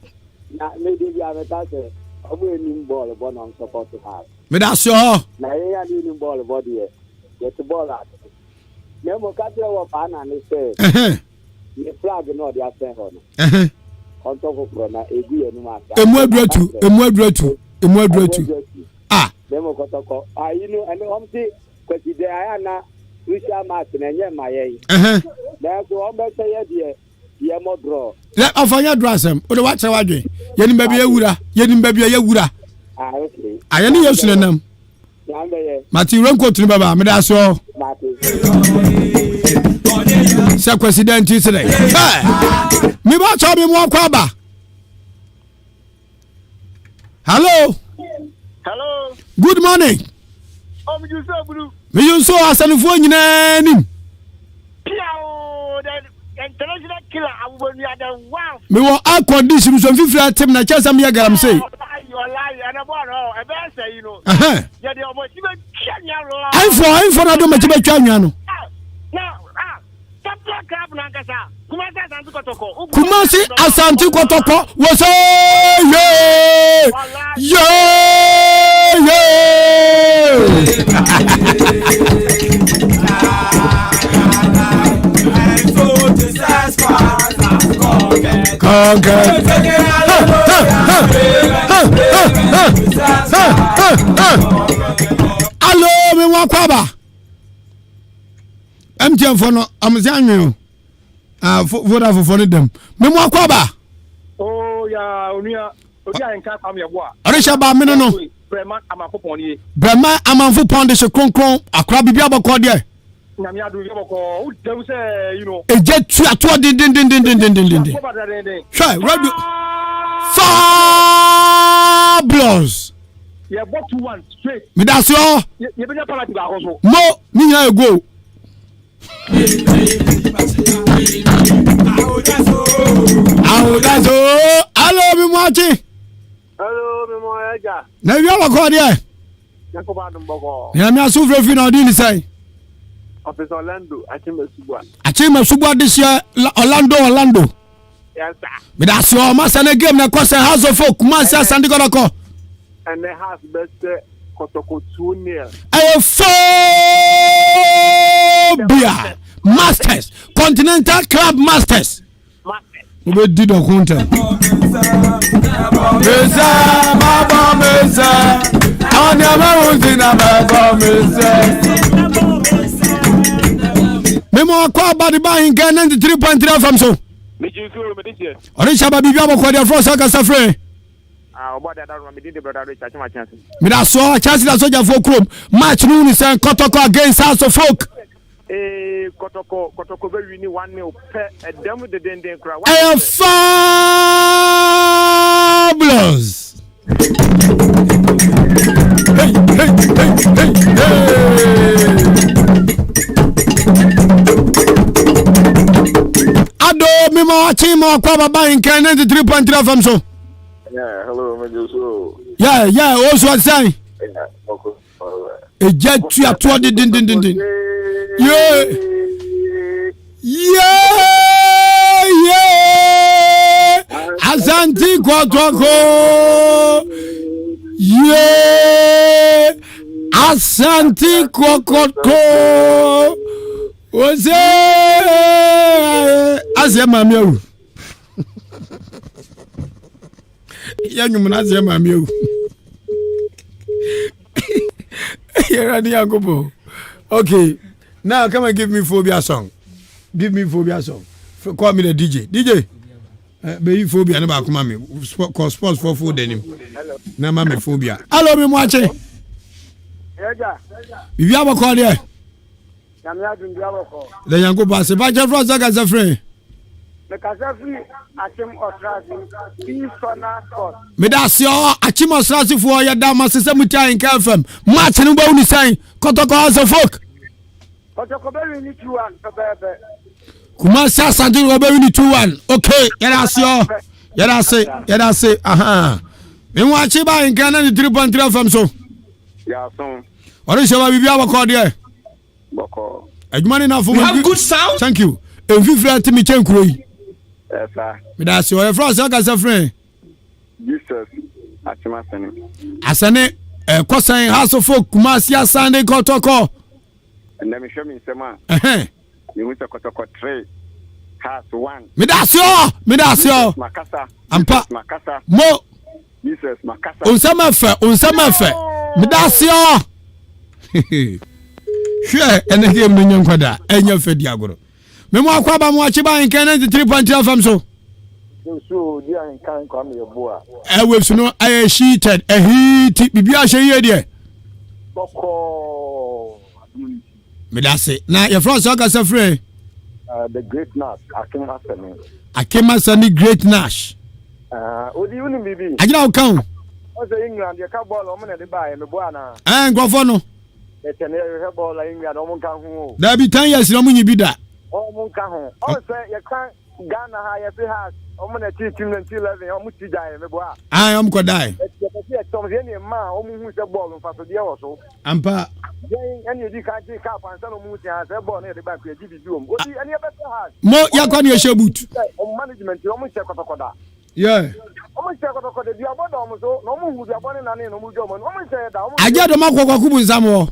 Na me dey ya beta se obo enim ball bo na support house. Me da so. Na ya enim ball bo dey. Get the ball out. Nemo catch your partner and say, the flag no the ascent on. On top of Rona, a good Ah, Nemo Kotoko. You know, and Humpty, because the Ayana, Richard Martin, and Yemay. Therefore, almost say, dear, more draw. Let off on your dressem, or the watch away. Yedim baby, Yedim baby, Yagura. I am using them. Mati Ranko to Baba, Medaso. Sir President today. Me watch how me more kwaba. Hello. Hello. Good morning. You so blue. Me you so as an phone in international killer. I will be at the one. Me want air condition so 50 team na chance am here say. You are lying and about I better you know. Yeah, they almost even Kenya. I'm for na do me be twa nwa no. Kumasi Asante Kotoko was Hello, me wakwaba. MTN for no, I'm saying you. For them. Me mo akwaba. Oh yeah, Odi Ahenkan Kwame Yeboah. Orisha ba me no. Brema amanfo ni. Brema amanfo pon de se kronkron akra bibia bako de. Nyame adu yeboko. Who dem say, you know. Eje tu ato din. Sure, radio. Fabulous. Yeah, but 2-1 straight. Me that's yo. You be na penalty ba ho so. Mo, ni nya go. Hello, me mochi. Hello, me moja. Na wi abako de. Yakoba Dumboko. Ya me asu frefri na odi ni sai. Officer Orlando, Achima Subwa this year, Orlando. Yes, sir. But that's your master game na cause House of Folk, Master Sandy Gorako. And the house best Kotoko 2-0. Phobia Masters, Continental Club Masters. We did a hunter. Memo kwa body buying 93.3 from so. Me you feel me this year. Orisha ba bibia bako dey for saka safre. Obo that me did the brother Richard my chance. Me da so chance da soldier for club. Match no ni say Kotoko against House of Folk. Kotoko be win 1-0 pe dem de den kra. Fabulous. Hey. Ado mi mo achimo kwa baba in 93.3 FM so. Yeah, hello, me so. Yeah, also what say? Eje tu ato din. Yeah. Asante Kotoko. Yeah. Asante Kotoko. Ose ase mami o. Ya nyum na ase mami o. Here ni Yakobo. Okay. Now come and give me phobia song. Give me phobia song. Call me the DJ. DJ. Be phobia na ba kuma me. Call sports for food denim. Na ma me phobia. Hello me moache. Eja. Bibi abako there. The young go pass. Ba je from Zaga Zafre. Me Kazafi Achim Ostrazi. Sona Sport. Me da se o Achim Ostrazi for ya da masese mutia in KFM. Match no ba uni sign. Kotoko House of Folk. Kotoko be win 2-1 bebe. Kuma sa Santi go be win 2-1. Okay, ya da se. Aha. Me watch ba in Ghana 3.3 FM so. Yeah, so. Ori se ba bibi abako there. Boko. Adwumani na You have good sound? Thank you. Enfifra timi chenkuro yi. Yes, sir. Me da se o France aka se friend. Jesus. Achimasani. Asane kosan House of Folk Kumasi Asande Kotoko. And let me show me some. You wish to cut 3 has 1. Medasio. Makasa. Ampa. Makasa. Mo. Jesus Makasa. Unsama fe. Medasio. Hwe ene game no nyankwada. Enya fe diagoro. Memo akwa ba mo achiba Ahenkan 93.3 FM so. So Odi Ahenkan Kwame Yeboah. We no I sheeted a heat bibia hye ye de. Boko. Medase. Na your friend so ka say free. The great Nash Akema Sani great Nash. Odi uni bibi. Ajina o kan. O say England ye ka ball o mo na de ba e me bo ana. Ngofo no. E tene ye ball England o mo kan ho. Da bi 10 years no mo nyi bi da. O mo kan ho. O say ye kan Ghana ha ye fi ha o mo na team 2011 o mo ti ja me bo a. O mo ko dai. E ti e Tom ye ni ma o mo hu se ball mfa so de wo so. Ampa. Any of you can't take up and some moves and a born at the back. You do any better has more Yakoni Shabut management. You almost check out. Yeah, almost check out the Diabon, so no more who's a born and no more German. Almost said, I get the Mako Zamo.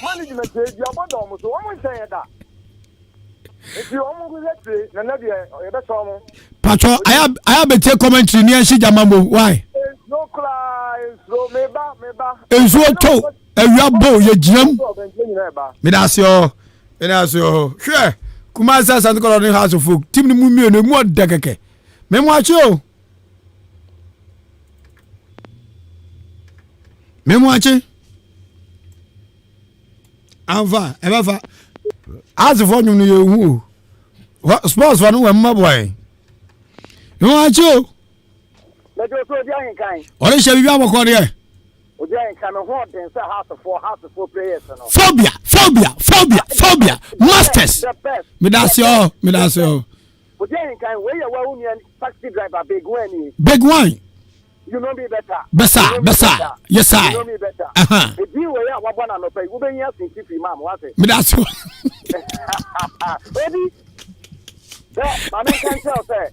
Management, Diabon, so almost said that. If you almost let me, that's all. Patrol, I have a take commentary near Shijamambo. Why? No cries, so meba. And so to a rabo, your gym. Medasio. Sure. Kumasa Santa Colony House of Folk. Tim the Mummy and more decake. Memoacho. Ava, ever. As a phone, you what sports one who my boy. You want you? Let us go down kind. What is your Korea? Odi Ahenkan ho den say house of 4 players no. Phobia. Masters. Medasio. Odi Ahenkan we ya wa union taxi driver big one. Big one. You know me better. Besa. Yes I. You know me better. The deal we ya wa bona no pay. We be here since imam what say. Medasio. Odi. That man can tell say.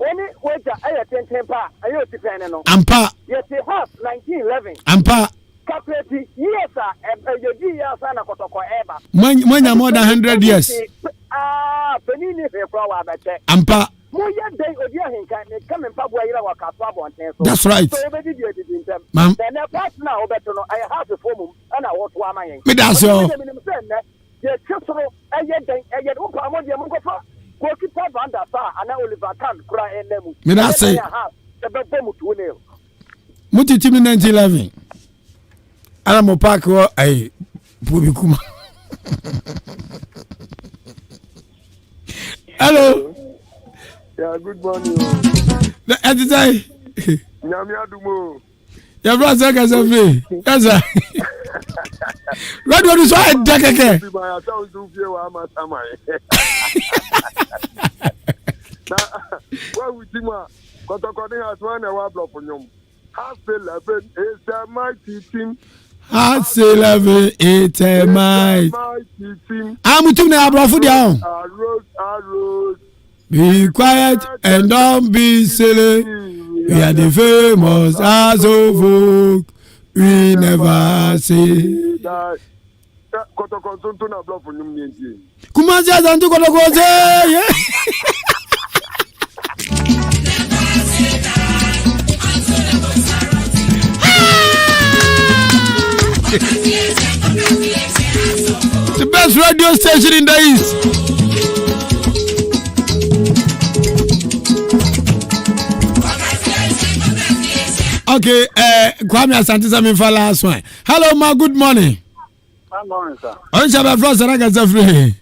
Any wager, I attend Tempa, I used to pen no. Ampa. Yes, it has 1911. Ampa. Capacity, yes, sir, and your dear son of Kotoko Eba. When you're more than 100 years. Penini, a flower, but Ampa. Moya day, Odi Ahenkan, come and Pabua, our Casabo and Tenso. That's right. So, maybe you didn't tell. Ma'am. Then I pass now, but I have the form, and I want to am. Medasio. Yes, I yet open among the Mungofa. Goalkeeper Van der Sar and Oliver Kahn cry and them. Medasio. The Bebo to nail. Muti team 1911. Alamo Park or a Pubikuma. Hello. Yeah, good morning. The editor. Nyamia Dumo. Your brother has a free. Yes, sir. What do you say? Dekeke. What would you want? Kotokoni has one hour block for you. Half 11 is a mighty team. Half 11 is a mighty team. I'm to now, bro, for down. Arrows. Be quiet and don't be silly. We are the famous as of folk. We never say. Kotokoni na block for you. Kumasi azantu Kotokoni. Yeah. The best radio station in the East. Okay, Kwame Asantisa me for last one. Hello, ma. Good morning. Good morning, sir. On shall be frost and I get free.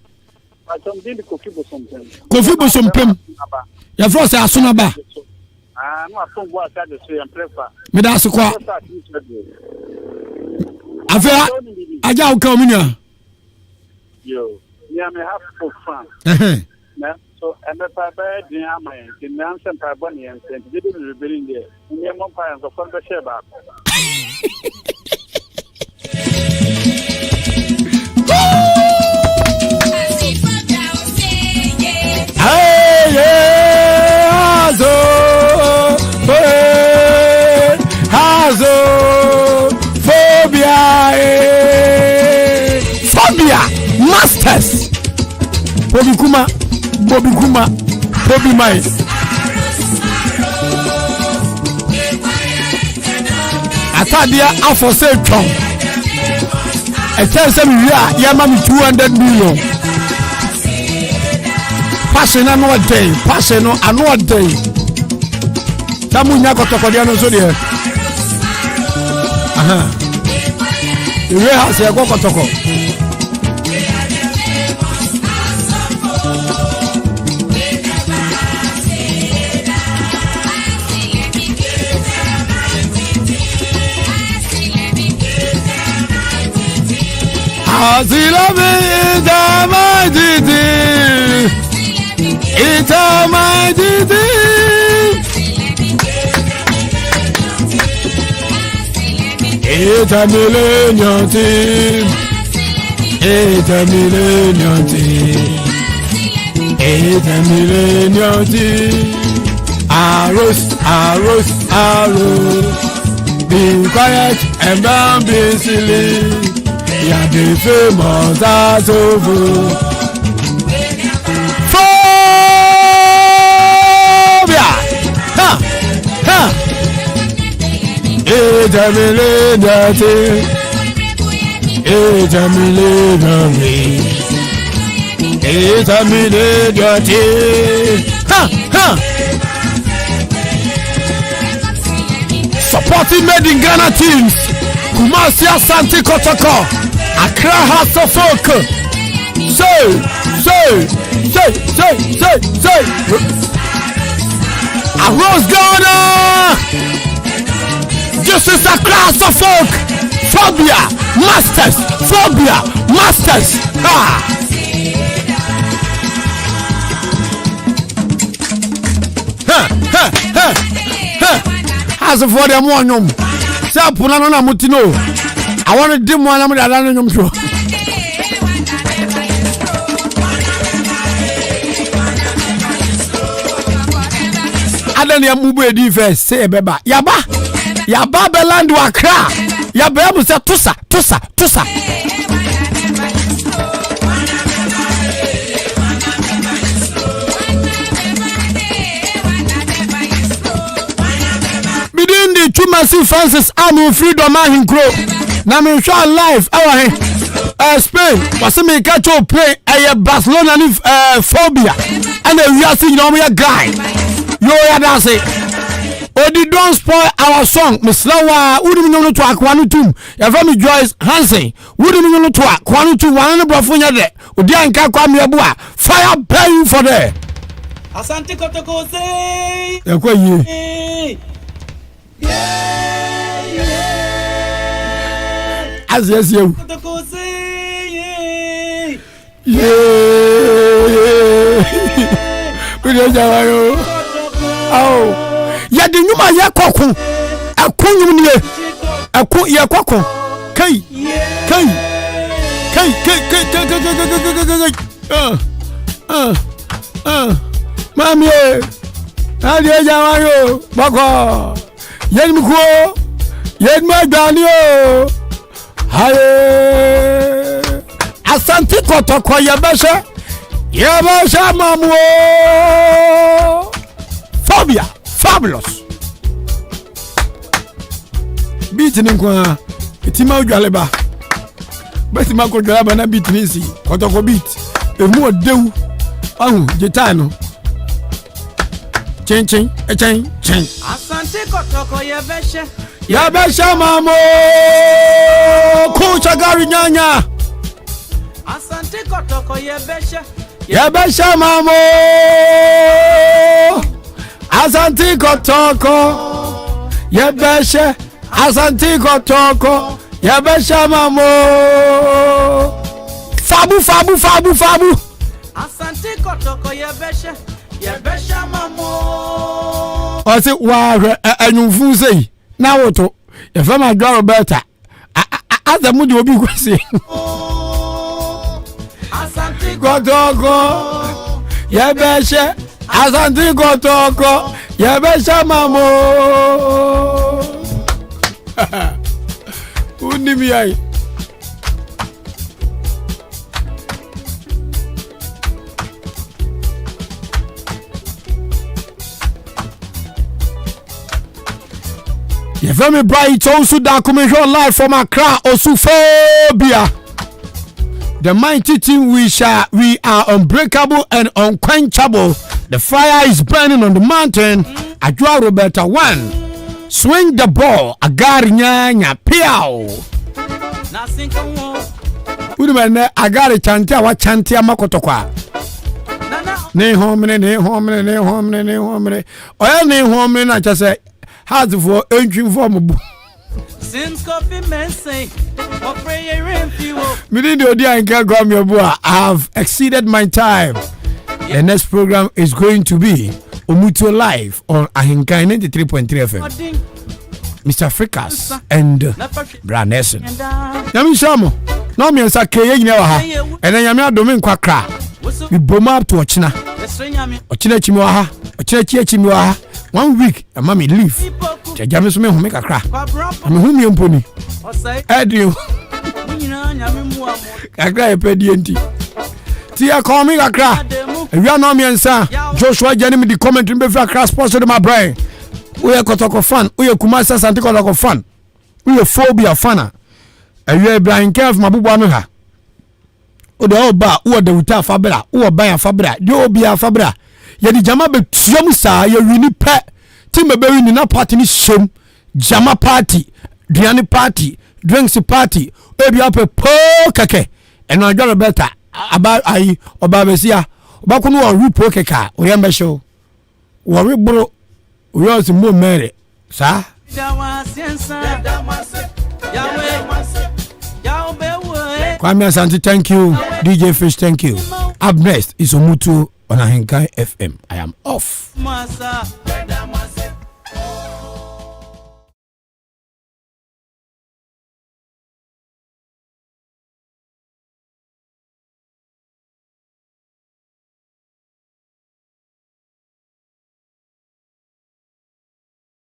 Kofi Bosompem. Your frost is Asunaba. No, I don't go outside the street and prefer. Me that's quoi. Affair, Aja Ukamunya. Yo, yeah, me have for fun. So, and if I buy the army, the Nansen Paboni and didn't rebuilding there. We have one fire of the share back. Hazo, phobia. Phobia Masters. Bobby Kuma, Bobby Mai. Atadia afọ say twon. I tell some we are yamami 200 million. Passion another day, passion another day. Tamunya kotokodia no so there. Aha. Iwe house ya kotoko. Azilame itamadidi, itamadidi. It's a millennium team. It's a millennium team. It's a millennium team. Arrows. Be quiet and don't be silly. Yeah, the famous as over. Phobia! Ha! It's a millennium team. It's a millennium team. It's a millennium team. Ha! Supporting made in Ghana teams. Kumasi Asante Kotoko. Accra House of Folk. Say. Arose Ghana. Justice Accra House of Folk. Phobia Masters. Ha. As for them one say puna na mutino. I want to dim one am da na nyom so. Adan ya mubu edi first say beba. Yaba beland wa Accra. Yaba mu say tusa. Within the two massive Francis Army Freedom Ahenkro. Na me show live our Spain was me catch up play Barcelona ni Phobia and we are seeing no guy. Yo ya dance. Odi don't spoil our song. Mislawa udi minyono to akwanu tum. Ya fami Joyce Hansen. Udi minyono to akwanu tum wana brafunya de. Odi Ahenkan Kwame Yeboah. Fire burn for there. Asante Kotoko say. Ya kwa ye. As yes you. Oh, ya de nyuma ya kokun. Akun ni e. Akun ya kokun. Kai. Mami e. Adi e jawayo. Bako. Yen mko. Yen magani o. Haye Asante Kotoko yebesha mamu Phobia fabulous beat ni kwa etima odwaleba beti mako dwaleba na beat ni si Kotoko beat emu odewu ahu jeta no chen Asante Kotoko yebesha mamu Kucha gari nyanya. Asante Kotoko yebesha mamo. Asante Kotoko yebesha. Asante Kotoko yebesha mamo. Fabu. Asante Kotoko yebesha mamo. Ose wa anyumfu sei na woto. Efema dwa Roberta. Aza mudi obi kwesi. Asante Kotoko yebesha. Asante Kotoko yebesha mamo. Unimi ai. The very bright also documentary live from Accra, Osuphobia. The mighty team we are unbreakable and unquenchable. The fire is burning on the mountain. Ajua Roberta 1. Swing the ball. Agari nyanya piao. Udumene agari chantia wa chantia makotokwa. Ne homene. Oya ne homene na chase has for entry form. Since coffee men say, Odi Ahenkan Kwame Yeboah, I have exceeded my time. The next program is going to be Omuto Live on Ahenkan 93.3 FM. Mr. Frikas and Brad Nelson. Yami Shamo, no me nsa keye nyina wa ha. Ene nyame adome nkwakra. We bom up to Ochina. Ochina chimi wa ha. Ochina chimi wa ha. 1 week, mama leave. Jame so me ho me kakra. Me hu mi mponi. Edio. Kakra e pedi enti. Ti e call me kakra. We are no me nsa. Joshua Janim the comment be for Accra Sports to my brain. We are Kotoko fan. We are Kumasi Asante Kotoko fan. We are Phobia fana. And you are Brian Kev Mabubu Anuha. O de oba, o de uta fabra, o ba ya fabra, de obi ya fabra. Ya di jama be tuamu sa ya wini pe. Ti me be wini na party ni shem. Jama party, Diani party, drinks party. Obi ape po keke. And I got a better about I oba besia. Oba kunu wa rupo keka. O yembe show. Wa we bro. We also more married. Sir. Kwame Asante, thank you. DJ Fish, thank you. Up next is Omutu on Ahenkan FM. I am off.